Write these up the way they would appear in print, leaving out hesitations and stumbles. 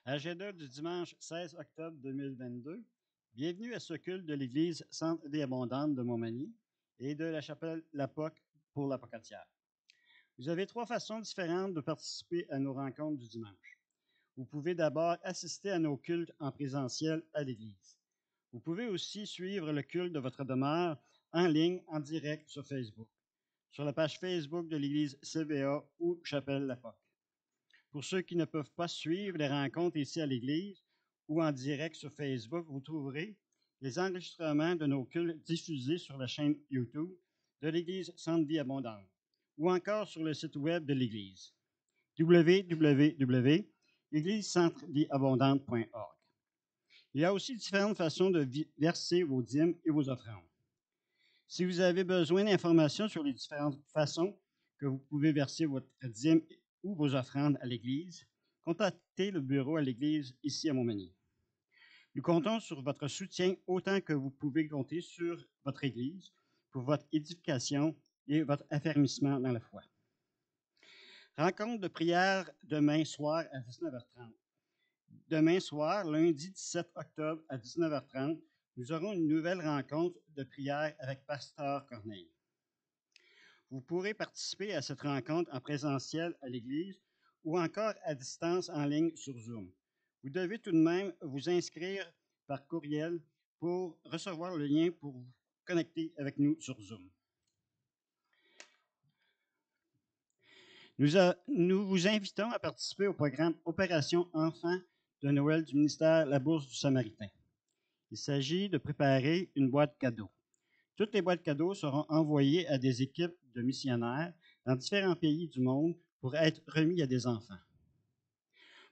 Agenda du dimanche 16 octobre 2022. Bienvenue à ce culte de l'Église Centre Vie Abondante de Montmagny et de la chapelle Lapoque pour la Pocatière. Vous avez trois façons différentes de participer à nos rencontres du dimanche. Vous pouvez d'abord assister à nos cultes en présentiel à l'Église. Vous pouvez aussi suivre le culte de votre demeure en ligne, en direct sur Facebook, sur la page Facebook de l'Église CVA ou Chapelle Lapoque. Pour ceux qui ne peuvent pas suivre les rencontres ici à l'Église ou en direct sur Facebook, vous trouverez les enregistrements de nos cultes diffusés sur la chaîne YouTube de l'Église Centre Vie Abondante ou encore sur le site web de l'Église www.églisecentrevieabondante.org. Il y a aussi différentes façons de verser vos dîmes et vos offrandes. Si vous avez besoin d'informations sur les différentes façons que vous pouvez verser votre dîme ou vos offrandes à l'Église, contactez le bureau à l'Église ici à Montmagny. Nous comptons sur votre soutien autant que vous pouvez compter sur votre Église pour votre édification et votre affermissement dans la foi. Rencontre de prière demain soir à 19h30. Demain soir, lundi 17 octobre à 19h30, nous aurons une nouvelle rencontre de prière avec Pasteur Corneille. Vous pourrez participer à cette rencontre en présentiel à l'Église ou encore à distance en ligne sur Zoom. Vous devez tout de même vous inscrire par courriel pour recevoir le lien pour vous connecter avec nous sur Zoom. Nous vous invitons à participer au programme Opération Enfants de Noël du ministère La Bourse du Samaritain. Il s'agit de préparer une boîte cadeau. Toutes les boîtes cadeaux seront envoyées à des équipes de missionnaires dans différents pays du monde pour être remis à des enfants.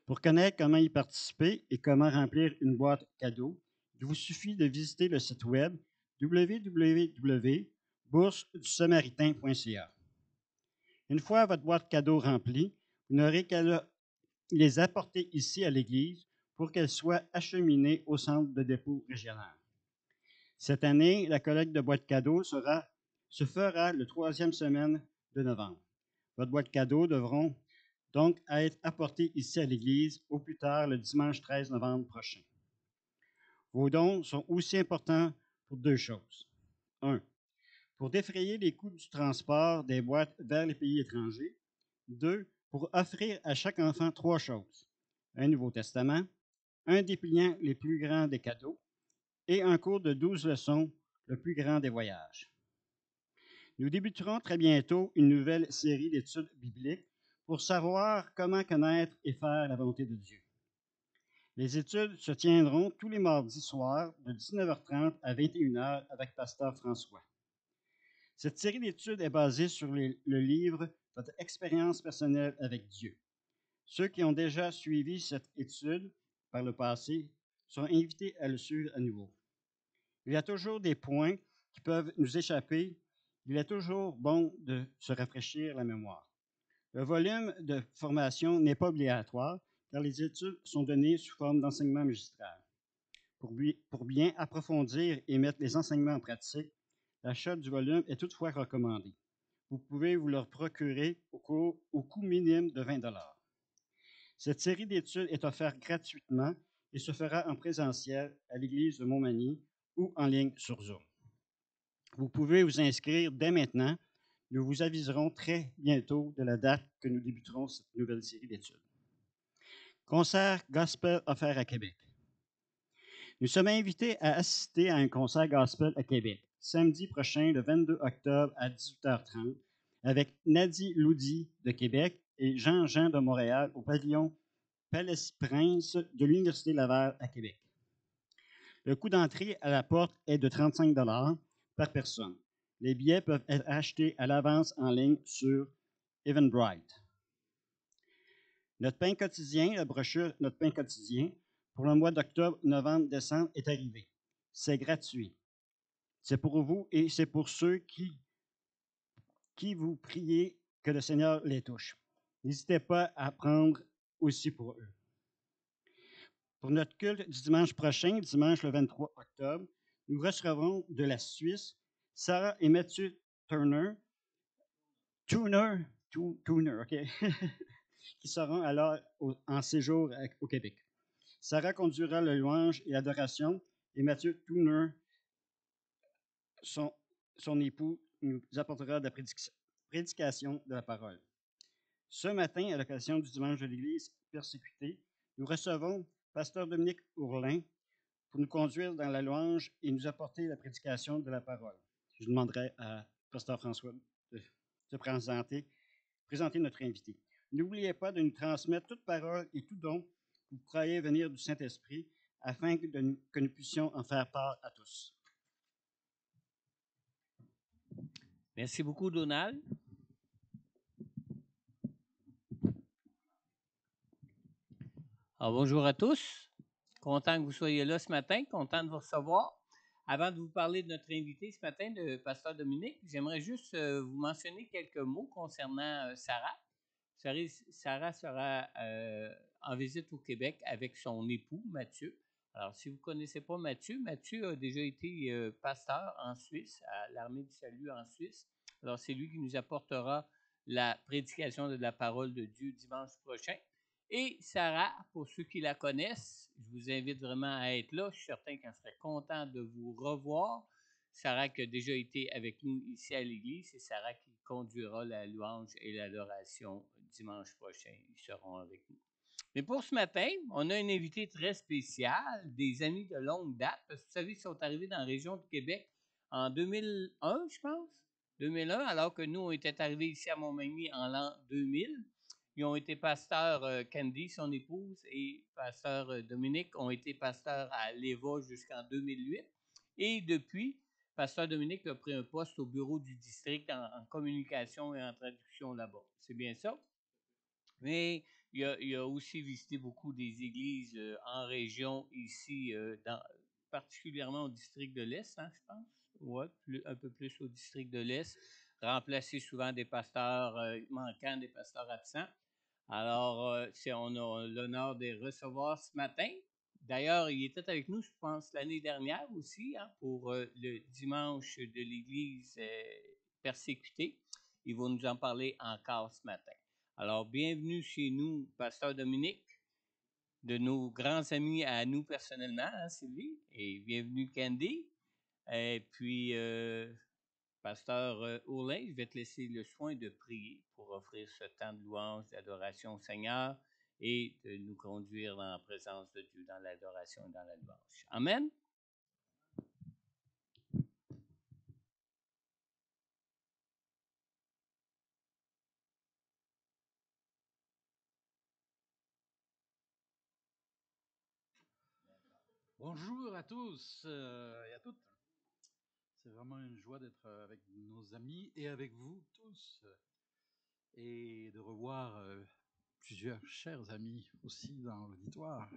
Pour connaître comment y participer et comment remplir une boîte cadeau, il vous suffit de visiter le site web www.boursedusamaritain.ca. Une fois votre boîte cadeau remplie, vous n'aurez qu'à les apporter ici à l'Église pour qu'elles soient acheminées au centre de dépôt régional. Cette année, la collecte de boîtes cadeaux se fera le 3e semaine de novembre. Votre boîte cadeaux devront donc être apportées ici à l'Église au plus tard le dimanche 13 novembre prochain. Vos dons sont aussi importants pour deux choses. 1. Pour défrayer les coûts du transport des boîtes vers les pays étrangers. 2. Pour offrir à chaque enfant 3 choses. Un Nouveau Testament, un dépliant les plus grands des cadeaux et un cours de 12 leçons, le plus grand des voyages. Nous débuterons très bientôt une nouvelle série d'études bibliques pour savoir comment connaître et faire la volonté de Dieu. Les études se tiendront tous les mardis soirs de 19h30 à 21h avec Pasteur François. Cette série d'études est basée sur le livre « Votre expérience personnelle avec Dieu ». Ceux qui ont déjà suivi cette étude par le passé sont invités à le suivre à nouveau. Il y a toujours des points qui peuvent nous échapper. Il est toujours bon de se rafraîchir la mémoire. Le volume de formation n'est pas obligatoire car les études sont données sous forme d'enseignement magistral. Pour bien approfondir et mettre les enseignements en pratique, l'achat du volume est toutefois recommandé. Vous pouvez vous le procurer au coût minime de 20 $. Cette série d'études est offerte gratuitement et se fera en présentiel à l'Église de Montmagny ou en ligne sur Zoom. Vous pouvez vous inscrire dès maintenant. Nous vous aviserons très bientôt de la date que nous débuterons cette nouvelle série d'études. Concert gospel offert à Québec. Nous sommes invités à assister à un concert gospel à Québec, samedi prochain, le 22 octobre à 18h30, avec Nadie Loudy de Québec et Jean-Jean de Montréal au pavillon Palais-Prince de l'Université Laval à Québec. Le coût d'entrée à la porte est de 35 $ par personne. Les billets peuvent être achetés à l'avance en ligne sur Eventbrite. Notre pain quotidien, la brochure Notre pain quotidien, pour le mois d'octobre, novembre, décembre, est arrivé. C'est gratuit. C'est pour vous et c'est pour ceux qui vous priez que le Seigneur les touche. N'hésitez pas à prendre aussi pour eux. Pour notre culte du dimanche prochain, dimanche le 23 octobre, nous recevrons de la Suisse Sarah et Mathieu Turner, OK, qui seront alors en séjour au Québec. Sarah conduira la louange et l'adoration et Mathieu Tooner, son, son époux, nous apportera la prédication de la parole. Ce matin, à l'occasion du dimanche de l'Église persécutée, nous recevons Pasteur Dominique Ourlin pour nous conduire dans la louange et nous apporter la prédication de la parole. Je demanderai à Pasteur François de se présenter notre invité. N'oubliez pas de nous transmettre toute parole et tout don que vous croyez venir du Saint-Esprit afin que nous puissions en faire part à tous. Merci beaucoup, Donald. Alors, bonjour à tous. Content que vous soyez là ce matin, content de vous recevoir. Avant de vous parler de notre invité ce matin, le pasteur Dominique, j'aimerais juste vous mentionner quelques mots concernant Sarah. Sarah sera en visite au Québec avec son époux, Mathieu. Alors, si vous ne connaissez pas Mathieu, Mathieu a déjà été pasteur en Suisse, à l'Armée du Salut en Suisse. Alors, c'est lui qui nous apportera la prédication de la parole de Dieu dimanche prochain. Et Sarah, pour ceux qui la connaissent, je vous invite vraiment à être là. Je suis certain qu'elle serait contente de vous revoir. Sarah qui a déjà été avec nous ici à l'église, c'est Sarah qui conduira la louange et l'adoration dimanche prochain. Ils seront avec nous. Mais pour ce matin, on a un invité très spécial, des amis de longue date, parce que vous savez, ils sont arrivés dans la région de Québec en 2001, je pense. 2001, alors que nous, on était arrivés ici à Montmagny en l'an 2000. Ils ont été pasteurs, Candy, son épouse, et pasteur Dominique ont été pasteurs à l'Éva jusqu'en 2008. Et depuis, pasteur Dominique a pris un poste au bureau du district en communication et en traduction là-bas. C'est bien ça? Mais il a aussi visité beaucoup des églises en région ici, particulièrement au district de l'Est, hein, je pense. Oui, un peu plus au district de l'Est. Remplacer souvent des pasteurs manquants, des pasteurs absents. Alors, on a l'honneur de les recevoir ce matin. D'ailleurs, il était avec nous, je pense, l'année dernière aussi, hein, pour le dimanche de l'Église persécutée. Il va nous en parler encore ce matin. Alors, bienvenue chez nous, Pasteur Dominique, de nos grands amis à nous personnellement, hein, Sylvie, et bienvenue Candy. Et puis, Pasteur Ourlin, je vais te laisser le soin de prier pour offrir ce temps de louange, d'adoration au Seigneur et de nous conduire dans la présence de Dieu, dans l'adoration et dans la louange. Amen. Bonjour à tous et à toutes. C'est vraiment une joie d'être avec nos amis et avec vous tous et de revoir plusieurs chers amis aussi dans l'auditoire.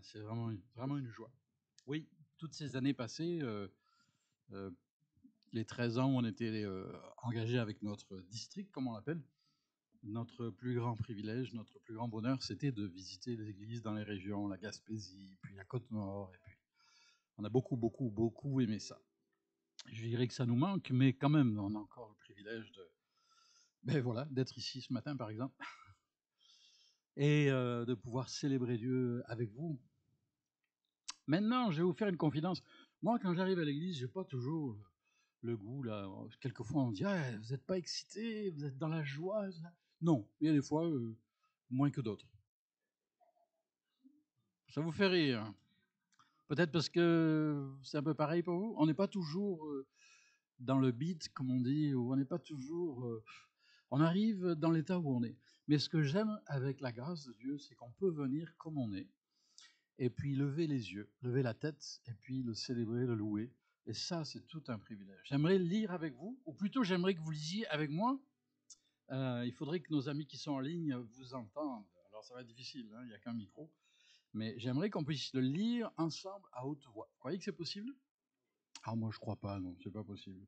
C'est vraiment une joie. Oui, toutes ces années passées, les 13 ans où on était engagés avec notre district, comme on l'appelle, notre plus grand privilège, notre plus grand bonheur, c'était de visiter les églises dans les régions, la Gaspésie, puis la Côte-Nord, et puis on a beaucoup aimé ça. Je dirais que ça nous manque, mais quand même, on a encore le privilège d'être ici ce matin, par exemple, et de pouvoir célébrer Dieu avec vous. Maintenant, je vais vous faire une confidence. Moi, quand j'arrive à l'église, j'ai pas toujours le goût, là. Quelquefois, on me dit, ah, vous n'êtes pas excité, vous êtes dans la joie. Non, il y a des fois, moins que d'autres. Ça vous fait rire. Peut-être parce que c'est un peu pareil pour vous. On n'est pas toujours dans le beat, comme on dit, ou on n'est pas toujours... on arrive dans l'état où on est. Mais ce que j'aime avec la grâce de Dieu, c'est qu'on peut venir comme on est, et puis lever les yeux, lever la tête, et puis le célébrer, le louer. Et ça, c'est tout un privilège. J'aimerais lire avec vous, ou plutôt j'aimerais que vous lisiez avec moi. Il faudrait que nos amis qui sont en ligne vous entendent. Alors ça va être difficile, hein, il n'y a qu'un micro. Mais j'aimerais qu'on puisse le lire ensemble à haute voix. Vous croyez que c'est possible? Ah, moi je crois pas, non, c'est pas possible.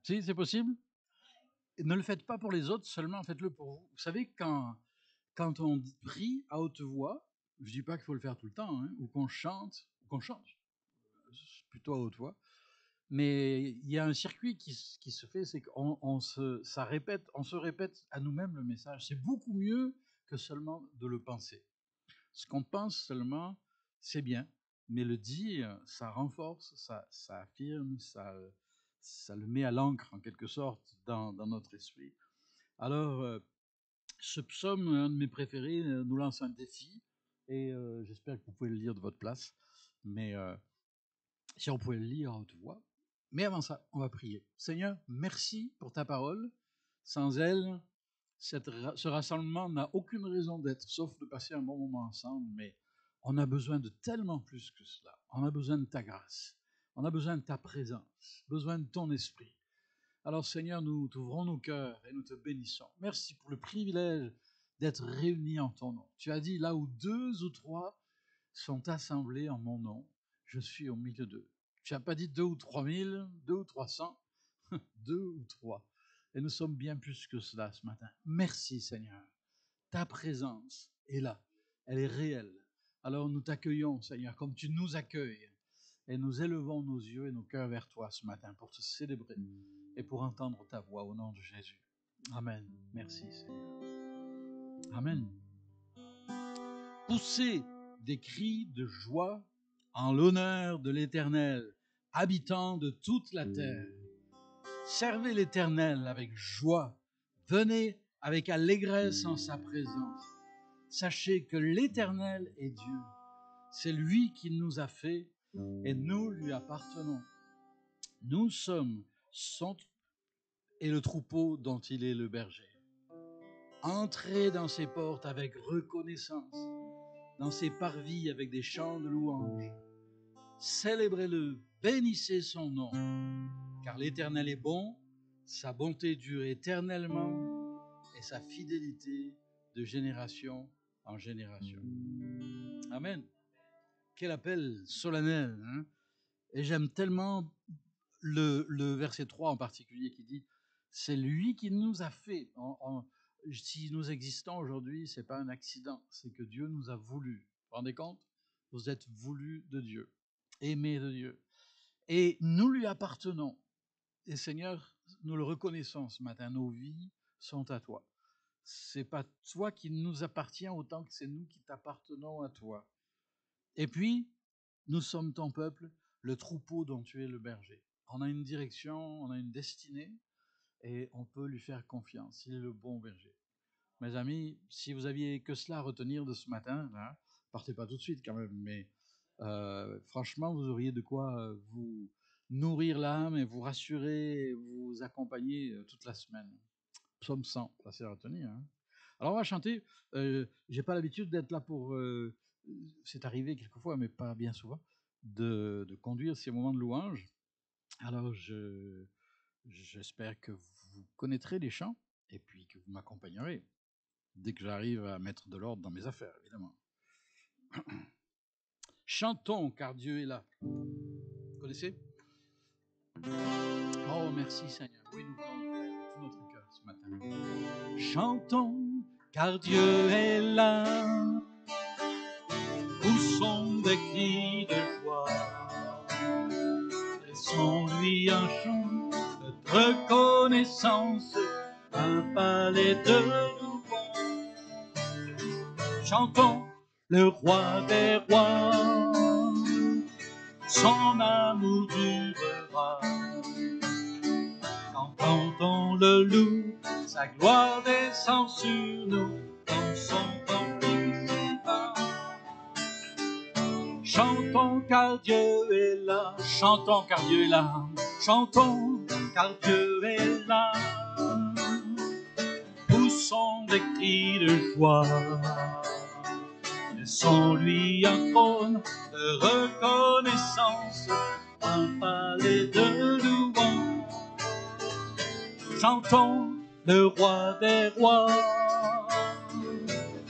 Si, c'est possible? Ne le faites pas pour les autres, seulement faites-le pour vous. Vous savez, quand on prie à haute voix, je dis pas qu'il faut le faire tout le temps, hein, ou qu'on chante, plutôt à haute voix, mais il y a un circuit qui se fait, c'est qu'on se répète à nous-mêmes le message. C'est beaucoup mieux que seulement de le penser. Ce qu'on pense seulement, c'est bien, mais le dire, ça renforce, ça affirme, ça le met à l'encre en quelque sorte dans notre esprit. Alors, ce psaume, un de mes préférés, nous lance un défi, et j'espère que vous pouvez le lire de votre place, mais si on pouvait le lire à haute voix. Mais avant ça, on va prier. Seigneur, merci pour ta parole. Sans elle, ce rassemblement n'a aucune raison d'être, sauf de passer un bon moment ensemble, mais on a besoin de tellement plus que cela. On a besoin de ta grâce, on a besoin de ta présence, besoin de ton esprit. Alors Seigneur, nous t'ouvrons nos cœurs et nous te bénissons. Merci pour le privilège d'être réunis en ton nom. Tu as dit, là où 2 ou 3 sont assemblés en mon nom, je suis au milieu d'eux. Tu n'as pas dit 2 ou 3 000, 2 ou 300, 2 ou 3. Et nous sommes bien plus que cela ce matin. Merci Seigneur. Ta présence est là. Elle est réelle. Alors nous t'accueillons Seigneur comme tu nous accueilles. Et nous élevons nos yeux et nos cœurs vers toi ce matin pour te célébrer et pour entendre ta voix au nom de Jésus. Amen. Merci Seigneur. Amen. Poussez des cris de joie en l'honneur de l'Éternel, habitant de toute la terre. Servez l'Éternel avec joie. Venez avec allégresse en sa présence. Sachez que l'Éternel est Dieu. C'est lui qui nous a fait et nous lui appartenons. Nous sommes son et le troupeau dont il est le berger. Entrez dans ses portes avec reconnaissance, dans ses parvis avec des chants de louange. Célébrez-le, bénissez son nom, car l'Éternel est bon, sa bonté dure éternellement et sa fidélité de génération en génération. Amen. Quel appel solennel, hein? Et j'aime tellement le verset 3 en particulier qui dit « C'est lui qui nous a fait ». Si nous existons aujourd'hui, ce n'est pas un accident, c'est que Dieu nous a voulu. Vous vous rendez compte? Vous êtes voulus de Dieu, aimés de Dieu. Et nous lui appartenons. Et Seigneur, nous le reconnaissons ce matin, nos vies sont à toi. Ce n'est pas toi qui nous appartiens autant que c'est nous qui t'appartenons à toi. Et puis, nous sommes ton peuple, le troupeau dont tu es le berger. On a une direction, on a une destinée, et on peut lui faire confiance. Il est le bon berger. Mes amis, si vous aviez que cela à retenir de ce matin, hein, partez pas tout de suite quand même, mais franchement, vous auriez de quoi vous nourrir l'âme et vous rassurer, et vous accompagner toute la semaine. Psaume 100, ça c'est à retenir. Hein. Alors on va chanter. J'ai pas l'habitude d'être là pour. C'est arrivé quelquefois, mais pas bien souvent, de conduire ces moments de louange. Alors j'espère que vous connaîtrez les chants et puis que vous m'accompagnerez dès que j'arrive à mettre de l'ordre dans mes affaires, évidemment. Chantons, car Dieu est là. Vous connaissez? Oh, merci Seigneur. Oui, nous voulons tout notre cœur ce matin. Chantons, car Dieu est là. Poussons des cris de joie. Laissons-lui un chant de reconnaissance, un palais de louange. Chantons le roi des rois, son amour durera. Quand entendons le loup, sa gloire descend sur nous, dans son temple ici-bas. Chantons car Dieu est là, chantons car Dieu est là, chantons car Dieu est là. Poussons des cris de joie. Laissons-lui un trône de reconnaissance, un palais de louange. Chantons le roi des rois,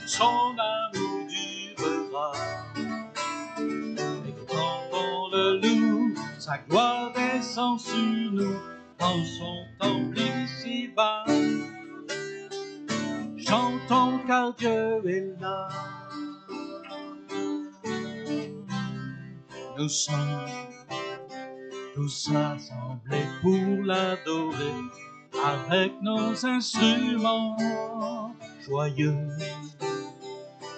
son amour durera. Et quand on le loue, sa gloire descend sur nous, dans son temple ici-bas. Chantons car Dieu est là. Nous sommes tous assemblés pour l'adorer avec nos instruments joyeux.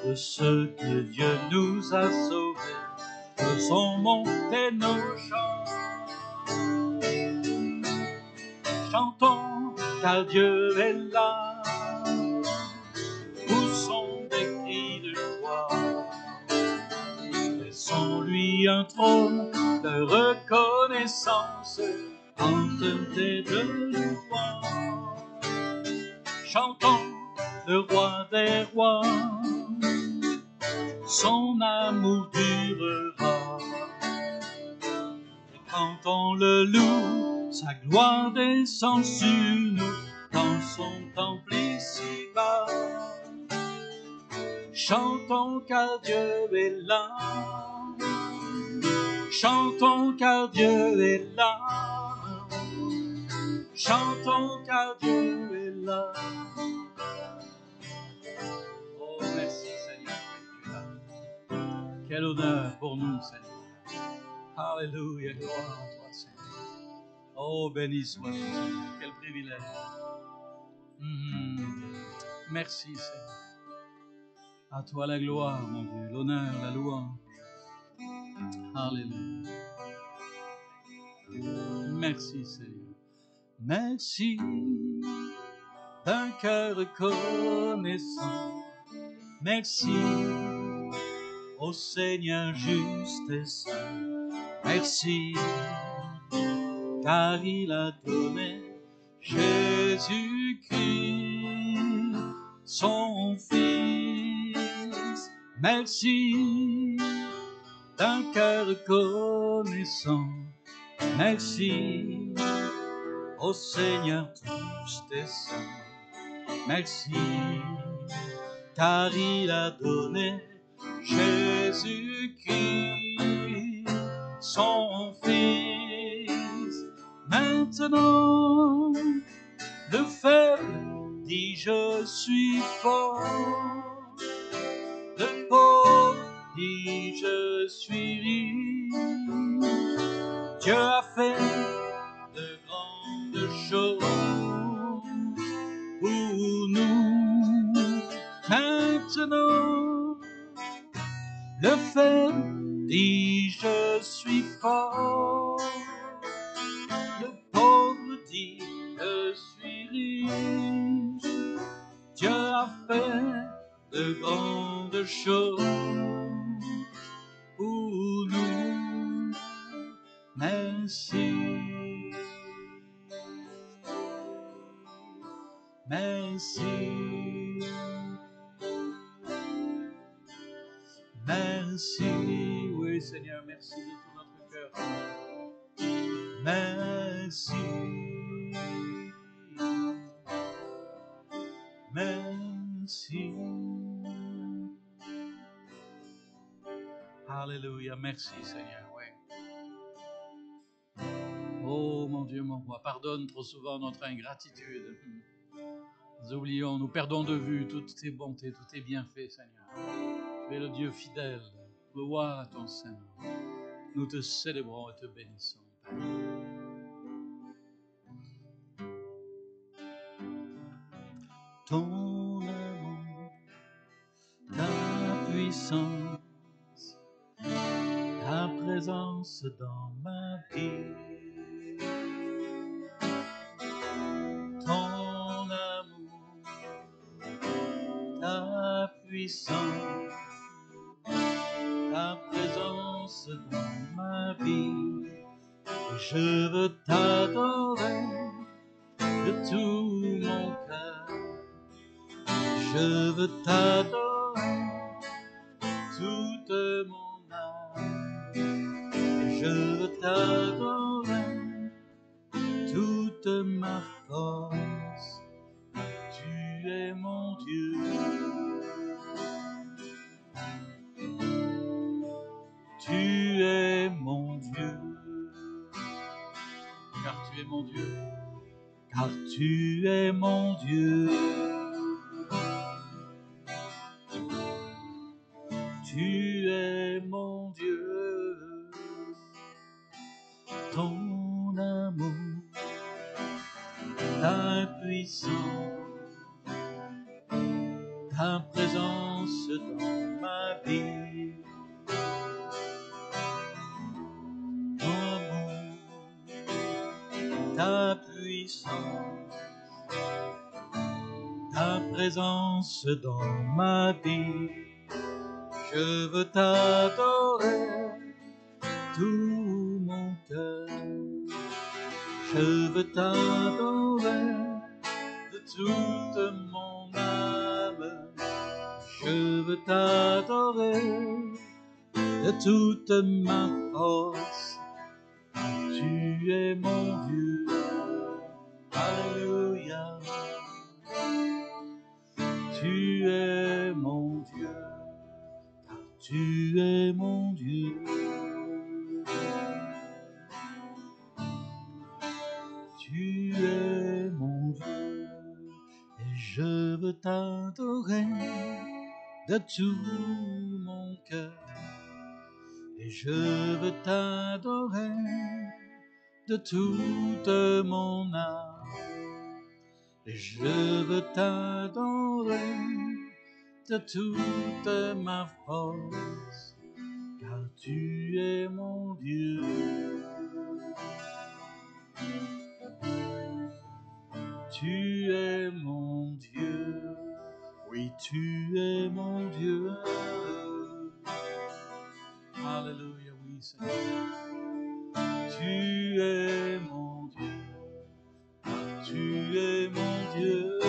de ce que Dieu nous a sauvés. Faisons monter nos chants. Chantons car Dieu est là. Poussons des cris de joie. Laissons-lui un trône de reconnaissance enteinté de louange. Chantons le roi des rois. Son amour durera. Et quand on le loue, sa gloire descend sur nous dans son temple ici-bas. Chantons car Dieu est là. Chantons car Dieu est là. Chantons car Dieu est là. Oh, merci Seigneur. Quel honneur pour nous, Seigneur. Alléluia, gloire à toi, Seigneur. Oh, béni sois-tu, Seigneur. Quel privilège. Merci, Seigneur. À toi la gloire, mon Dieu, l'honneur, la louange. Alléluia. Merci, Seigneur. Merci d'un cœur reconnaissant. Merci au Seigneur juste et saint. Merci, car il a donné Jésus-Christ, son Fils. Merci d'un cœur reconnaissant. Merci au Seigneur juste et saint. Merci, car il a donné Jésus-Christ, son Fils. Maintenant, le faible dit je suis fort, le pauvre dit je suis riche. Dieu a fait de grandes choses pour nous. Maintenant, le faible dit je suis fort, le pauvre dit je suis riche. Dieu a fait de grandes choses pour nous. Merci. Merci. Merci, oui Seigneur, merci de tout notre cœur. Merci. Merci. Alléluia, merci Seigneur, oui. Oh mon Dieu, mon roi, pardonne trop souvent notre ingratitude. Nous oublions, nous perdons de vue toutes tes bontés, tous tes bienfaits, Seigneur. Tu es le Dieu fidèle. Gloire à ton Saint. Nous te célébrons et te bénissons. Ton amour, ta puissance, ta présence dans ma vie. Ton amour, ta puissance, ta présence dans ma vie. Je veux t'adorer de tout mon cœur. Je veux t'adorer toute mon âme. Je veux t'adorer toute ma force. Tu es mon Dieu. Tu es mon Dieu. Car tu es mon Dieu. Car tu es mon Dieu. Tu es mon Dieu. Ton amour, ta puissance, ta présence dans vie. Ton amour, ta puissance, ta présence dans ma vie. Je veux t'adorer tout mon cœur. Je veux t'adorer de toute mon âme. Je veux t'adorer de toute ma force. Tu es mon Dieu. Alléluia. Tu es mon Dieu. Tu es mon Dieu. Tu es mon Dieu. Et je veux t'adorer de tout mon cœur. Et je veux t'adorer de toute mon âme. Et je veux t'adorer de toute ma force, car tu es mon Dieu. Tu es mon Dieu, oui, tu es mon Dieu. Alléluia, oui, Seigneur. Tu es mon Dieu, car tu es mon Dieu.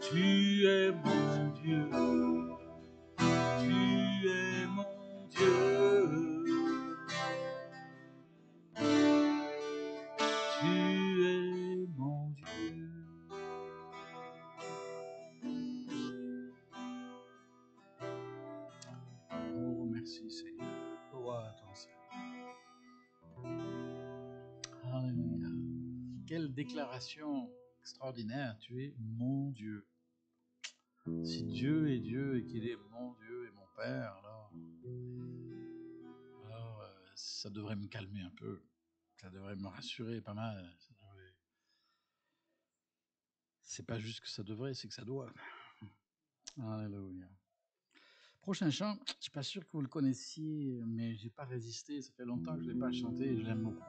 Tu es mon Dieu, tu es mon Dieu. Tu es mon Dieu. Oh, merci Seigneur. Gloire à ton Seigneur. Alléluia. Quelle déclaration extraordinaire. Tu es mon Dieu. Si Dieu est Dieu et qu'il est mon Dieu et mon Père, alors ça devrait me calmer un peu. Ça devrait me rassurer pas mal. C'est pas juste que ça devrait, c'est que ça doit. Alléluia. Prochain chant, je suis pas sûr que vous le connaissiez, mais j'ai pas résisté. Ça fait longtemps que je l'ai pas chanté et je l'aime beaucoup.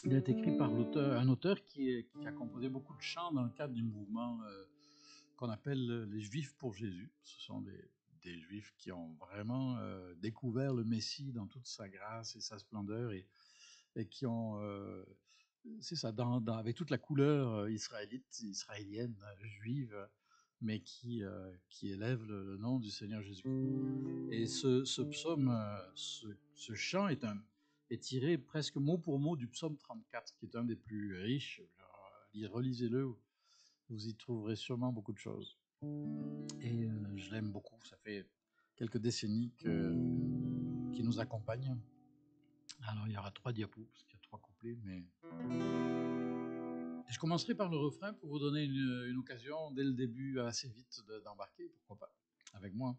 Il a été écrit par un auteur qui a composé beaucoup de chants dans le cadre du mouvement qu'on appelle les Juifs pour Jésus. Ce sont des Juifs qui ont vraiment découvert le Messie dans toute sa grâce et sa splendeur et qui ont, c'est ça, avec toute la couleur israélienne, juive, mais qui élève le nom du Seigneur Jésus. Et ce psaume, ce chant est tiré presque mot pour mot du psaume 34, qui est un des plus riches. Relisez-le, vous y trouverez sûrement beaucoup de choses. Et je l'aime beaucoup, ça fait quelques décennies qu'il nous accompagne. Alors il y aura 3 diapos, parce qu'il y a 3 couplets, mais... Et je commencerai par le refrain pour vous donner une occasion, dès le début, assez vite, d'embarquer, pourquoi pas, avec moi.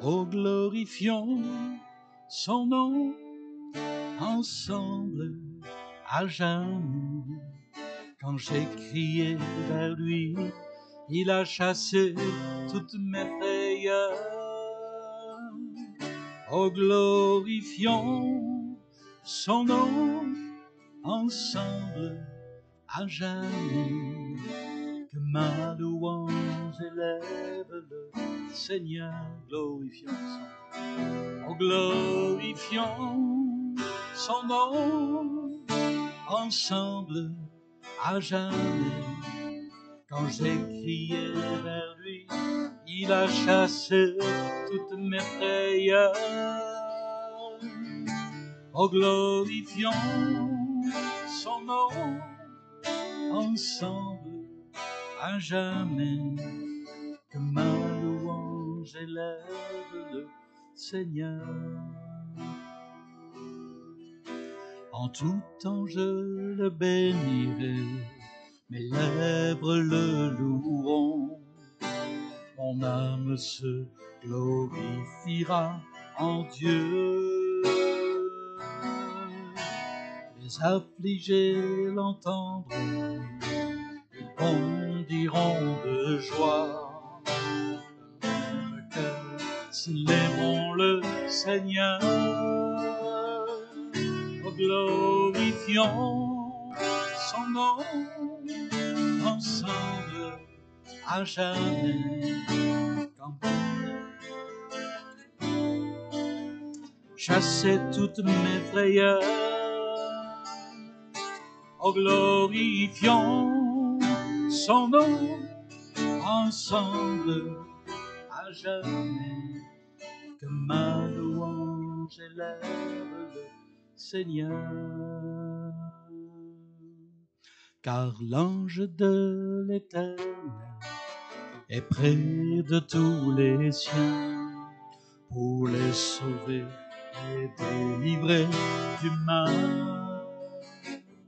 Oh, glorifions son nom ensemble à jamais. Quand j'ai crié vers lui, il a chassé toutes mes frayeurs. Oh, glorifions son nom ensemble à jamais. Que ma louange élève le Seigneur. Glorifions son nom. Oh, glorifions son nom ensemble à jamais. Quand j'ai crié vers lui, il a chassé toutes mes frayeurs. Oh, glorifions son nom ensemble à jamais. Que ma louange élève le Seigneur. En tout temps je le bénirai, mes lèvres le loueront. Mon âme se glorifiera en Dieu. Les affligés l'entendront, et crieront de joie. Mon cœur, célébrons le Seigneur, glorifions son nom ensemble à jamais. Chassez toutes mes frayeurs, oh glorifions son nom ensemble à jamais. Que ma louange élève le Seigneur. Car l'ange de l'Éternel est près de tous les siens pour les sauver et délivrer du mal.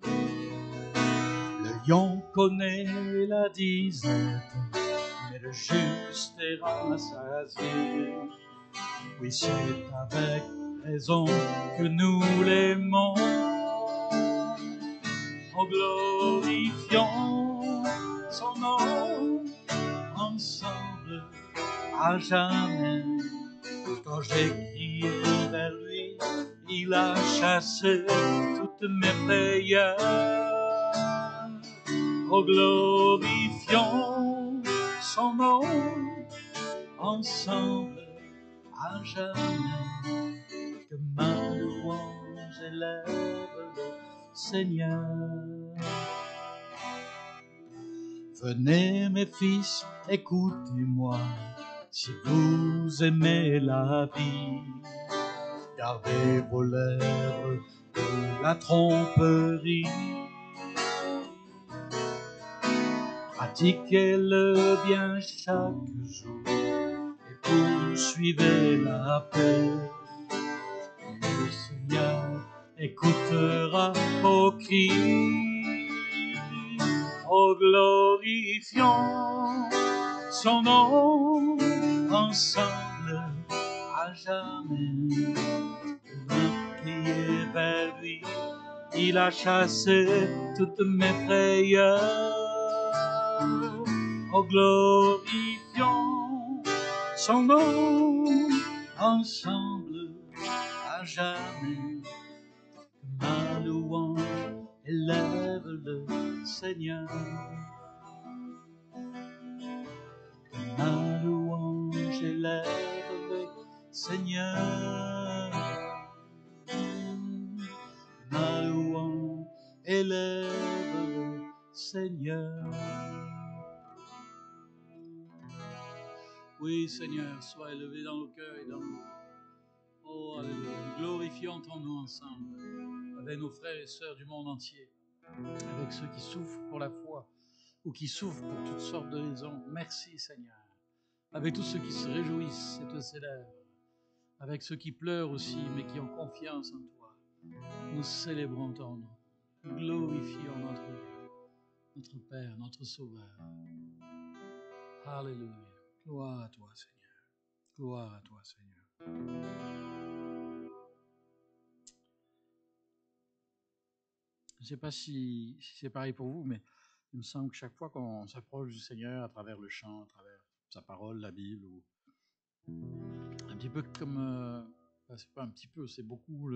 Le lion connaît la disette, mais le juste est rassasié. Oui, c'est avec raison que nous l'aimons. Oh, glorifions son nom ensemble à jamais. Quand j'ai crié vers lui, il a chassé toutes mes frayeurs. Oh, glorifions son nom ensemble à jamais. Que ma louange élève le Seigneur. Venez mes fils, écoutez-moi, si vous aimez la vie, gardez vos lèvres de la tromperie. Pratiquez le bien chaque jour et poursuivez la paix. Le Seigneur écoutera vos cris. Oh, glorifions son nom ensemble à jamais. Priez vers lui, il a chassé toutes mes frayeurs. Oh, glorifions son nom ensemble à jamais. Ma louange élève le Seigneur. Ma louange élève le Seigneur. Ma louange élève le Seigneur. Oui, Seigneur, sois élevé dans nos cœurs et dans nos vies. Oh, alléluia. Glorifions ton nom ensemble avec nos frères et sœurs du monde entier, avec ceux qui souffrent pour la foi ou qui souffrent pour toutes sortes de raisons. Merci, Seigneur. Avec tous ceux qui se réjouissent et te célèbrent, avec ceux qui pleurent aussi, mais qui ont confiance en toi. Nous célébrons ton nom. Nous glorifions notre Dieu, notre Père, notre Sauveur. Alléluia. Gloire à toi, Seigneur. Gloire à toi, Seigneur. Je ne sais pas si c'est pareil pour vous, mais il me semble que chaque fois qu'on s'approche du Seigneur à travers le chant, à travers sa parole, la Bible, ou un petit peu comme, c'est pas un petit peu, c'est beaucoup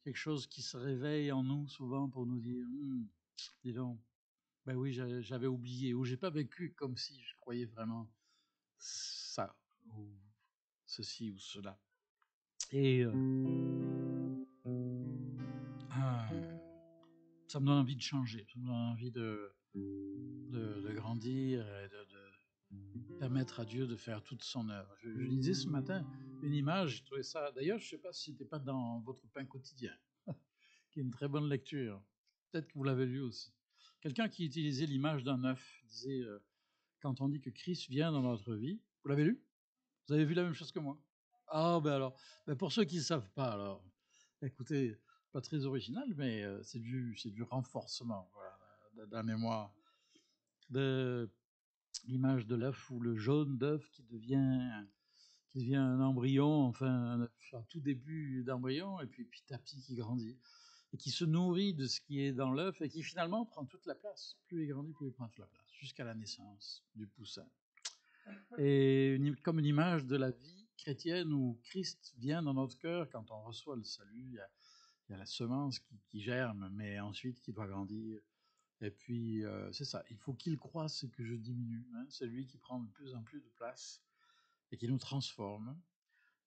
quelque chose qui se réveille en nous souvent pour nous dire, dis donc, ben oui, j'avais oublié, ou j'ai pas vécu comme si je croyais vraiment ça, ou ceci ou cela. Et ça me donne envie de changer, ça me donne envie de grandir et de permettre à Dieu de faire toute son œuvre. Je lisais ce matin une image, je trouvais ça, d'ailleurs je ne sais pas si c'était pas dans votre pain quotidien, qui est une très bonne lecture, peut-être que vous l'avez lu aussi. Quelqu'un qui utilisait l'image d'un œuf, disait, quand on dit que Christ vient dans notre vie, vous l'avez lu? Vous avez vu la même chose que moi? Ah ben alors, pour ceux qui ne savent pas, alors, écoutez, pas très original, mais c'est du renforcement, voilà, de la mémoire, de l'image de l'œuf ou le jaune d'œuf qui devient un embryon, enfin un tout début d'embryon, et puis petit à petit qui grandit. et qui se nourrit de ce qui est dans l'œuf et qui finalement prend toute la place. Plus il grandit, plus il prend toute la place, jusqu'à la naissance du poussin. Et comme une image de la vie chrétienne où Christ vient dans notre cœur quand on reçoit le salut, il y a la semence qui germe, mais ensuite qui doit grandir. Et puis, c'est ça, il faut qu'il croisse et que je diminue. Hein. C'est lui qui prend de plus en plus de place et qui nous transforme.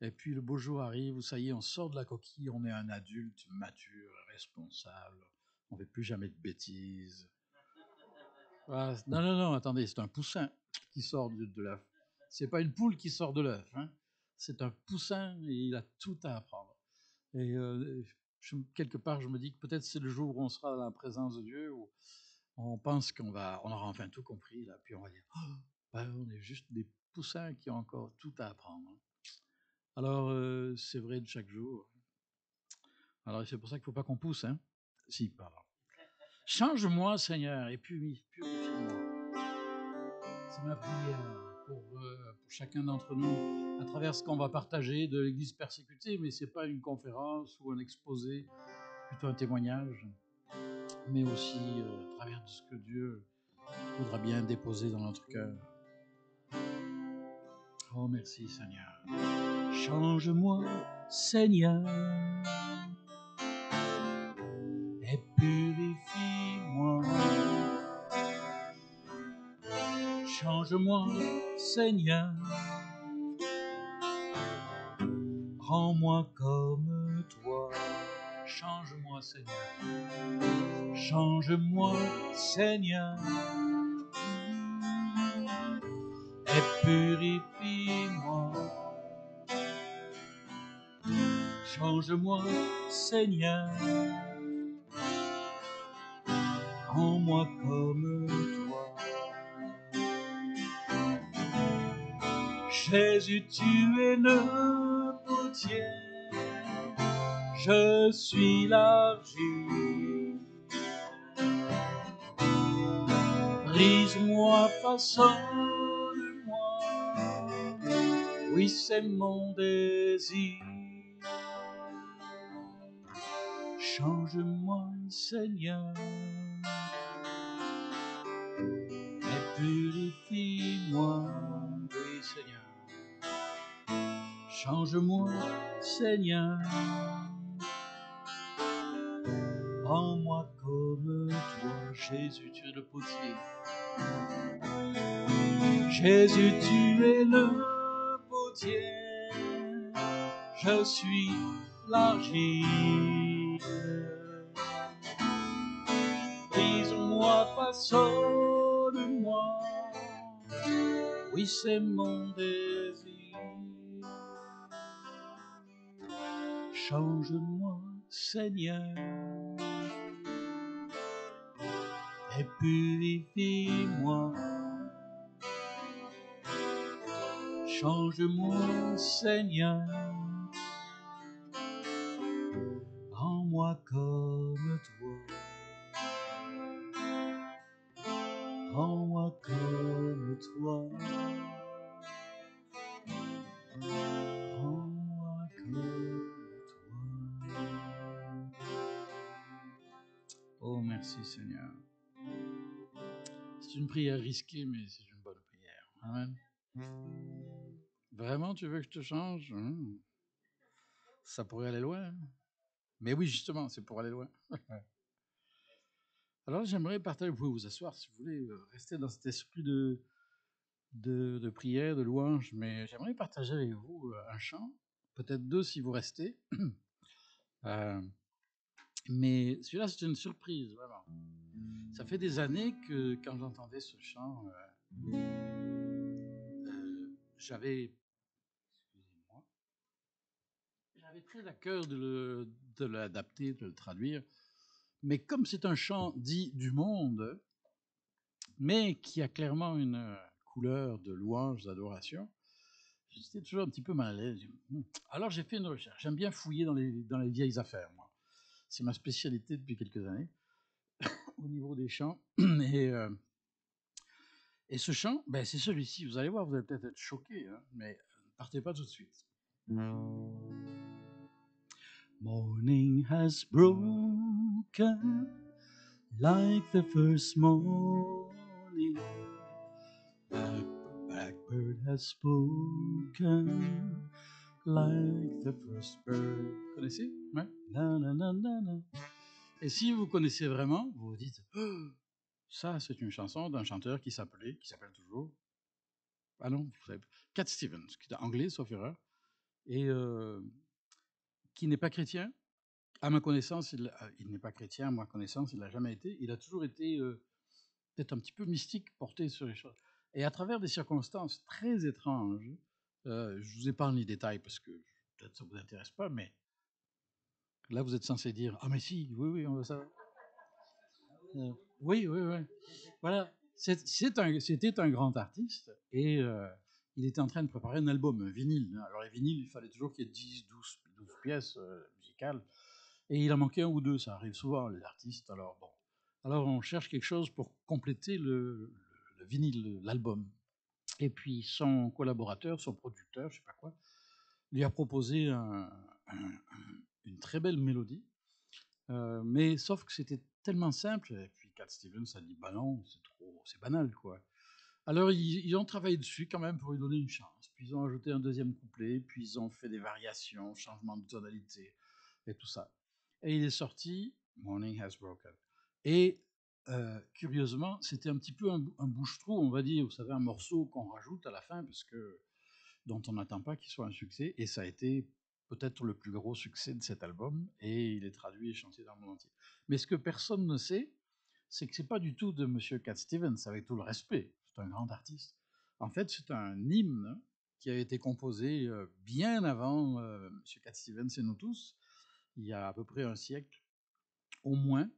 Et puis le beau jour arrive où ça y est, on sort de la coquille, on est un adulte mature, responsable, on ne fait plus jamais de bêtises. Voilà. Non, attendez, c'est un poussin qui sort de l'œuf. C'est pas une poule qui sort de l'œuf. Hein. C'est un poussin et il a tout à apprendre. Et quelque part, je me dis que peut-être c'est le jour où on sera dans la présence de Dieu, où on pense on aura enfin tout compris, là, puis on va dire, oh, ben, on est juste des poussins qui ont encore tout à apprendre. Alors, c'est vrai de chaque jour. Alors, c'est pour ça qu'il ne faut pas qu'on pousse, hein. Si, pardon. Change-moi, Seigneur, et purifie-moi. C'est ma prière pour chacun d'entre nous, à travers ce qu'on va partager de l'Église persécutée, mais ce n'est pas une conférence ou un exposé, plutôt un témoignage, mais aussi à travers de ce que Dieu voudra bien déposer dans notre cœur. Oh, merci, Seigneur. Change-moi, Seigneur, et purifie-moi. Change-moi, Seigneur, rends-moi comme toi. Change-moi, Seigneur. Change-moi, Seigneur, et purifie-moi. Change-moi, Seigneur, rends-moi comme toi. Jésus, tu es le potier, je suis l'argile. Brise-moi, façonne-moi, oui, c'est mon désir. Change-moi, Seigneur, et purifie-moi, oui, Seigneur. Change-moi, Seigneur, rends-moi comme toi. Jésus, tu es le potier. Jésus, tu es le potier, je suis l'argile. Brise-moi, façonne-moi, oui, c'est mon désir. Change-moi, Seigneur, et purifie-moi. Change-moi, Seigneur, rends-moi comme toi. Rends-moi comme toi. Rends-moi comme toi. Oh, merci, Seigneur. C'est une prière risquée, mais c'est une bonne prière. Amen. Vraiment, tu veux que je te change? Ça pourrait aller loin. Mais oui, justement, c'est pour aller loin. Alors, j'aimerais partager, vous pouvez vous asseoir si vous voulez, rester dans cet esprit de prière, de louange, mais j'aimerais partager avec vous un chant, peut-être deux si vous restez. Mais celui-là, c'est une surprise, vraiment. Ça fait des années que quand j'entendais ce chant, j'avais très à cœur de l'adapter, de le traduire. Mais comme c'est un chant dit du monde, mais qui a clairement une couleur de louange, d'adoration, j'étais toujours un petit peu mal à l'aise. Alors j'ai fait une recherche. J'aime bien fouiller dans les vieilles affaires, moi. C'est ma spécialité depuis quelques années, au niveau des chants. Et ce chant, ben, c'est celui-ci. Vous allez voir, vous allez peut-être être choqués, hein, mais ne partez pas tout de suite. Morning has broken like the first morning. Blackbird has spoken like the first bird. Vous connaissez? Ouais. Na, na, na, na, na. Et si vous connaissez vraiment, vous vous dites, oh, ça c'est une chanson d'un chanteur qui s'appelle toujours, ah non, vous savez, Cat Stevens, qui est anglais sauf erreur, et qui n'est pas chrétien. À ma connaissance, il n'est pas chrétien, à ma connaissance, il l'a jamais été. Il a toujours été peut-être un petit peu mystique, porté sur les choses. Et à travers des circonstances très étranges, je vous épargne les détails parce que peut-être ça ne vous intéresse pas, mais là vous êtes censé dire ah mais si, oui, on veut ça. Oui. Voilà, c'était un grand artiste et il était en train de préparer un album, un vinyle. Alors les vinyles, il fallait toujours qu'il y ait 10, 12 pièces musicales. Et il en manquait un ou deux, ça arrive souvent, les artistes. Alors bon, alors on cherche quelque chose pour compléter le vinyle, l'album. Et puis son collaborateur, son producteur, je sais pas quoi, lui a proposé une très belle mélodie. Mais sauf que c'était tellement simple, et puis Cat Stevens a dit bah non, c'est banal quoi. Alors ils ont travaillé dessus quand même pour lui donner une chance. Puis ils ont ajouté un deuxième couplet, puis ils ont fait des variations, changement de tonalité et tout ça. Et il est sorti Morning Has Broken. Et curieusement, c'était un petit peu un bouche-trou, on va dire, vous savez, un morceau qu'on rajoute à la fin parce que dont on n'attend pas qu'il soit un succès. Et ça a été peut-être le plus gros succès de cet album, et il est traduit et chanté dans le monde entier. Mais ce que personne ne sait, c'est que c'est pas du tout de Monsieur Cat Stevens, avec tout le respect, c'est un grand artiste. En fait, c'est un hymne qui a été composé bien avant Monsieur Cat Stevens et nous tous, il y a à peu près un siècle, au moins.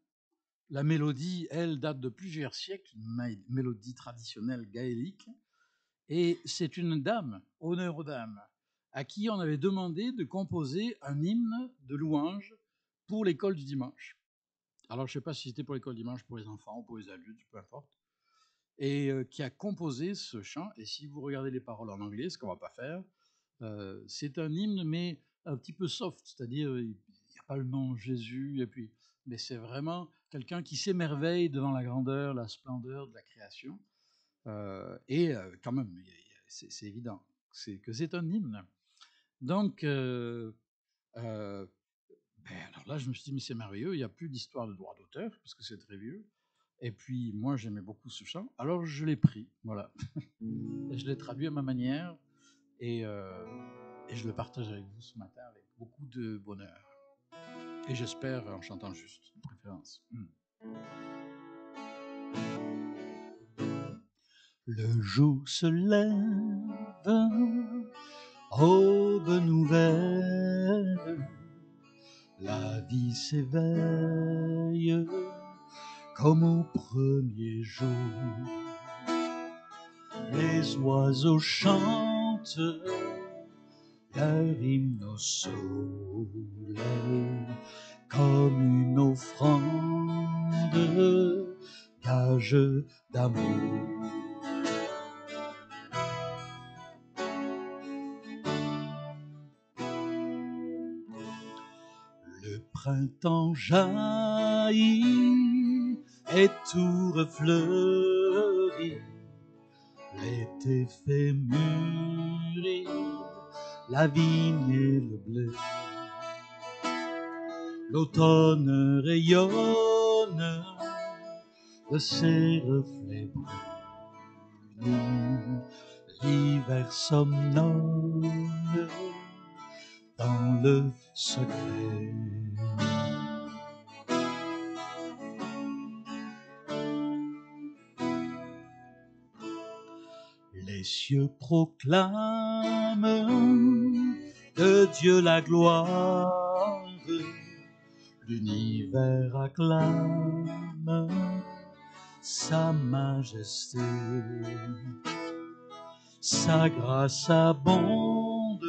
La mélodie, elle, date de plusieurs siècles, une mélodie traditionnelle gaélique, et c'est une dame, honneur aux dames, à qui on avait demandé de composer un hymne de louange pour l'école du dimanche. Alors, je ne sais pas si c'était pour l'école du dimanche, pour les enfants ou pour les adultes, peu importe. Et qui a composé ce chant. Et si vous regardez les paroles en anglais, ce qu'on ne va pas faire, c'est un hymne, mais un petit peu soft, c'est-à-dire il n'y a pas le nom Jésus, et puis, mais c'est vraiment quelqu'un qui s'émerveille devant la grandeur, la splendeur de la création. Et quand même, c'est évident que c'est un hymne. Donc, alors là, je me suis dit, mais c'est merveilleux, il n'y a plus d'histoire de droit d'auteur, parce que c'est très vieux. Et puis, moi, j'aimais beaucoup ce chant, alors je l'ai pris, voilà. Et je l'ai traduit à ma manière, et je le partage avec vous ce matin avec beaucoup de bonheur. Et j'espère en chantant juste, de préférence. Le jour se lève, aube nouvelle, la vie s'éveille comme au premier jour. Les oiseaux chantent leur hymne au soleil comme une offrande, gage d'amour. Le printemps jaillit et tout refleurit, l'été fait mûrir la vigne et le blé. L'automne rayonne de ses reflets brunis, l'hiver somnole dans le secret. Les cieux proclament de Dieu la gloire, l'univers acclame sa majesté. Sa grâce abonde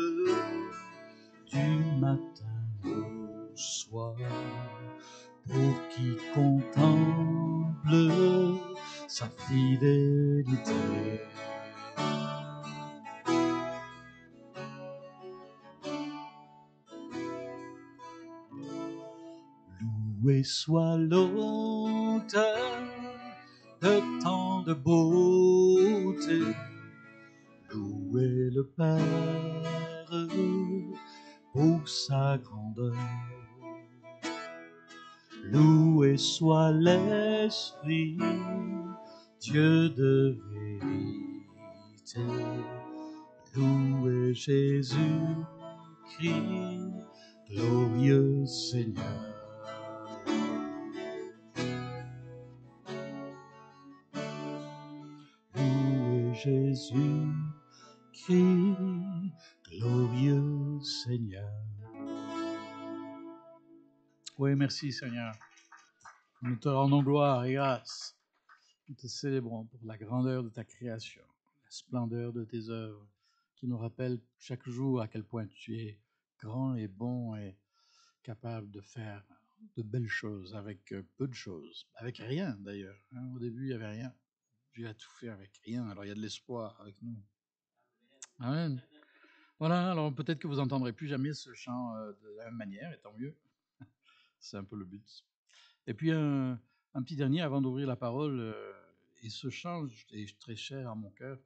du matin au soir pour qui contemple sa fidélité. Loué soit l'auteur de tant de beauté. Loué le Père pour sa grandeur. Loué soit l'Esprit, Dieu de vérité. Loué Jésus-Christ, glorieux Seigneur. Loué Jésus-Christ, glorieux Seigneur. Oui, merci Seigneur. Nous te rendons gloire et grâce. Nous te célébrons pour la grandeur de ta création, la splendeur de tes œuvres, qui nous rappellent chaque jour à quel point tu es grand et bon et capable de faire de belles choses avec peu de choses, avec rien d'ailleurs. Hein. Au début, il n'y avait rien. Dieu a tout fait avec rien, alors il y a de l'espoir avec nous. Amen. Voilà, alors peut-être que vous n'entendrez plus jamais ce chant de la même manière, et tant mieux. C'est un peu le but. Et puis un petit dernier avant d'ouvrir la parole, et ce chant est très cher à mon cœur.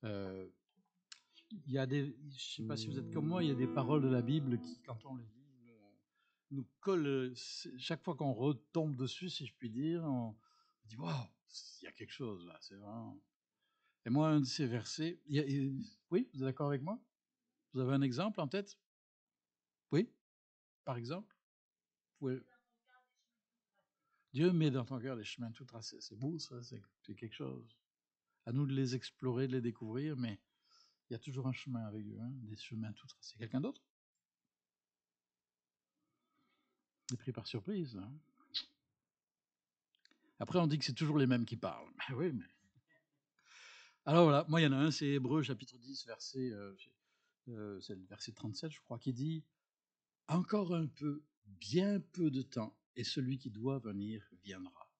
Il y a des, je ne sais pas si vous êtes comme moi, il y a des paroles de la Bible qui, quand on les lit, nous collent. Chaque fois qu'on retombe dessus, si je puis dire, on dit waouh, il y a quelque chose là. C'est vraiment. Et moi, un de ces versets, oui, vous êtes d'accord avec moi? Vous avez un exemple en tête? Oui, par exemple? Oui. Dieu met dans ton cœur les chemins tout tracés. C'est beau, ça, c'est quelque chose. À nous de les explorer, de les découvrir, mais il y a toujours un chemin avec Dieu, hein, des chemins tout tracés. Quelqu'un d'autre? On est pris par surprise. Hein. Après, on dit que c'est toujours les mêmes qui parlent. Ben oui, mais... Alors voilà, moi, il y en a un, c'est Hébreux, chapitre 10, verset, c'est le verset 37, je crois, qui dit « Encore un peu, bien peu de temps, et celui qui doit venir viendra. »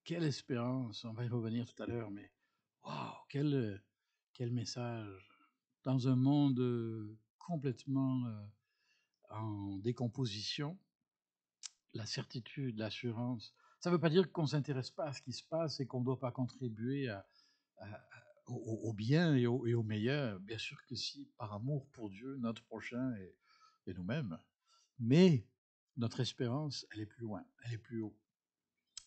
Quelle espérance, on va y revenir tout à l'heure, mais waouh, quel message. Dans un monde complètement en décomposition, la certitude, l'assurance, ça ne veut pas dire qu'on ne s'intéresse pas à ce qui se passe et qu'on ne doit pas contribuer au bien et au meilleur. Bien sûr que si, par amour pour Dieu, notre prochain et nous-mêmes. Mais notre espérance, elle est plus loin, elle est plus haut.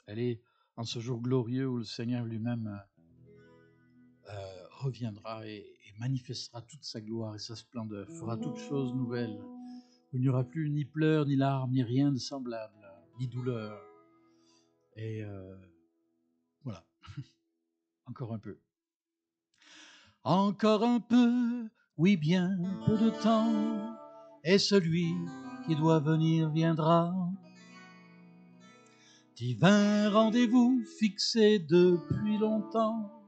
Elle est en ce jour glorieux où le Seigneur lui-même reviendra et manifestera toute sa gloire et sa splendeur, fera toutes choses nouvelles, où il n'y aura plus ni pleurs, ni larmes, ni rien de semblable, ni douleur. Et voilà, encore un peu. Encore un peu, oui bien peu de temps, et celui qui doit venir viendra. Divin rendez-vous fixé depuis longtemps,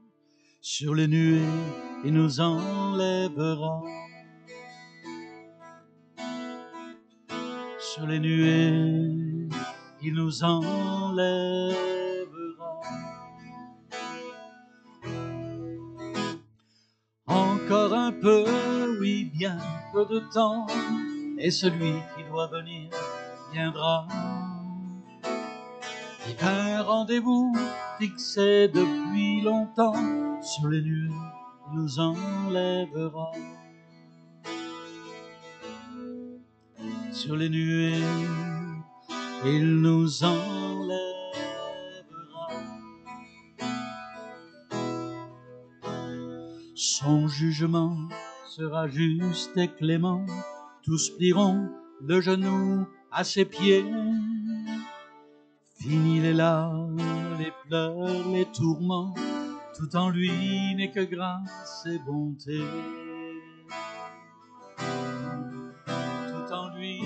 sur les nuées il nous enlèvera. Sur les nuées il nous enlèvera. Encore un peu, oui bien peu de temps, et celui qui doit venir viendra. Un rendez-vous fixé depuis longtemps, sur les nuées il nous enlèvera. Sur les nuées il nous enlèvera. Son jugement sera juste et clément, tous plieront le genou à ses pieds. Fini les larmes, les pleurs, les tourments, tout en lui n'est que grâce et bonté. Tout en lui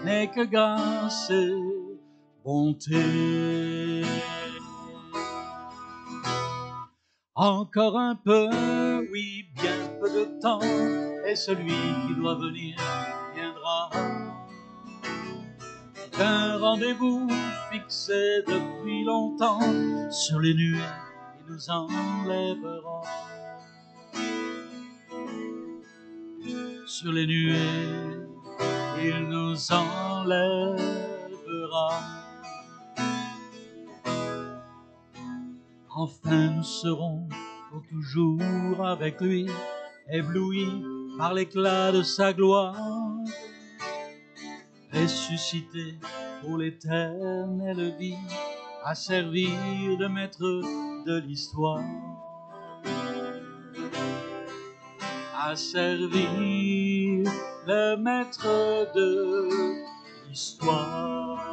n'est que grâce et bonté. Encore un peu, oui, bien peu de temps, et celui qui doit venir viendra. Un rendez-vous fixé depuis longtemps, sur les nuées il nous enlèvera. Sur les nuées il nous enlèvera. enlèvera. Enfin nous serons pour toujours avec lui, éblouis par l'éclat de sa gloire, ressuscité pour l'éternelle vie, à servir de maître de l'histoire, à servir le maître de l'histoire.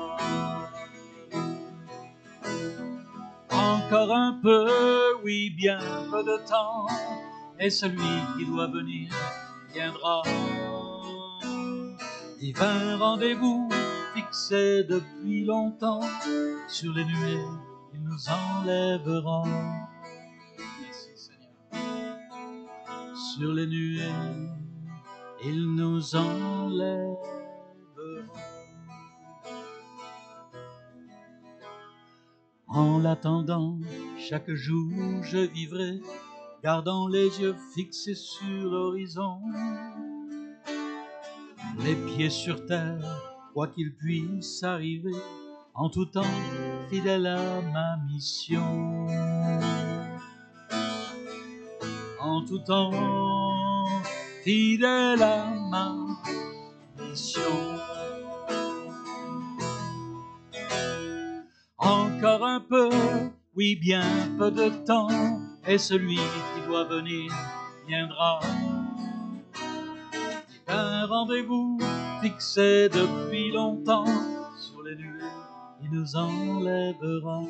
Encore un peu, oui, bien peu de temps, et celui qui doit venir viendra. Divin rendez-vous fixé depuis longtemps, sur les nuées il nous enlèvera. Merci Seigneur. Sur les nuées il nous enlèvera. En l'attendant, chaque jour je vivrai, gardant les yeux fixés sur l'horizon, les pieds sur terre, quoi qu'il puisse arriver, en tout temps fidèle à ma mission. En tout temps fidèle à ma mission. Encore un peu, oui, bien peu de temps, et celui qui doit venir viendra. Un rendez-vous fixé depuis longtemps, sur les nuées il nous enlèvera.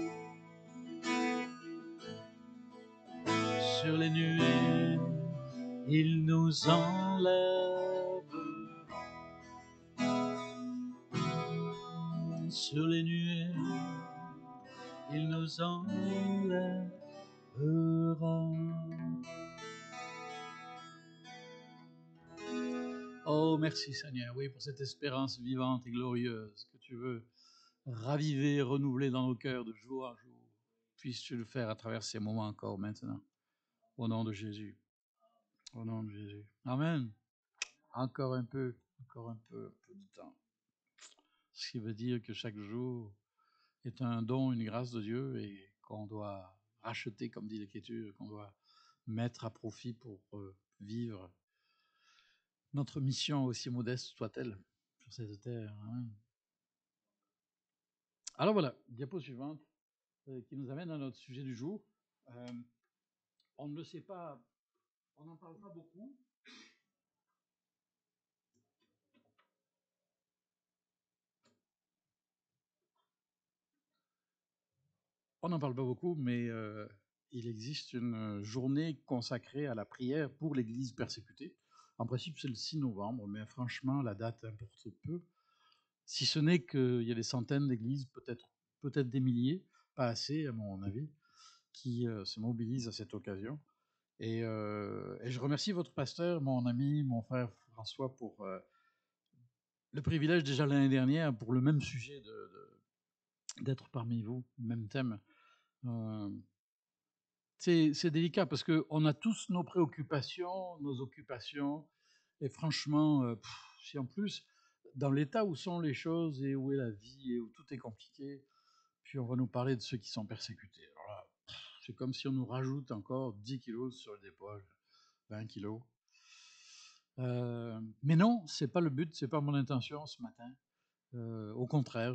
Sur les nuées il nous enlèvera. Sur les nuées il nous enlèvera. Oh, merci Seigneur, oui, pour cette espérance vivante et glorieuse que tu veux raviver, renouveler dans nos cœurs de jour en jour. Puisses-tu le faire à travers ces moments encore maintenant. Au nom de Jésus. Au nom de Jésus. Amen. Encore un peu de temps. Ce qui veut dire que chaque jour est un don, une grâce de Dieu et qu'on doit racheter, comme dit l'Écriture, qu'on doit mettre à profit pour vivre notre mission, aussi modeste soit-elle, sur cette terre. Amen. Alors voilà, diapo suivante, qui nous amène à notre sujet du jour. On ne le sait pas, on n'en parle pas beaucoup. On n'en parle pas beaucoup, mais il existe une journée consacrée à la prière pour l'Église persécutée. En principe, c'est le 6 novembre, mais franchement, la date importe peu. Si ce n'est qu'il y a des centaines d'églises, peut-être des milliers, pas assez à mon avis, qui se mobilisent à cette occasion. Et je remercie votre pasteur, mon ami, mon frère François, pour le privilège déjà l'année dernière, pour le même sujet, d'être parmi vous, même thème. C'est délicat parce qu'on a tous nos préoccupations, nos occupations, et franchement, si en plus, dans l'état où sont les choses et où est la vie et où tout est compliqué, puis on va nous parler de ceux qui sont persécutés. Alors là, c'est comme si on nous rajoute encore 10 kilos sur les épaules, 20 kilos. Mais non, c'est pas le but, c'est pas mon intention ce matin. Au contraire,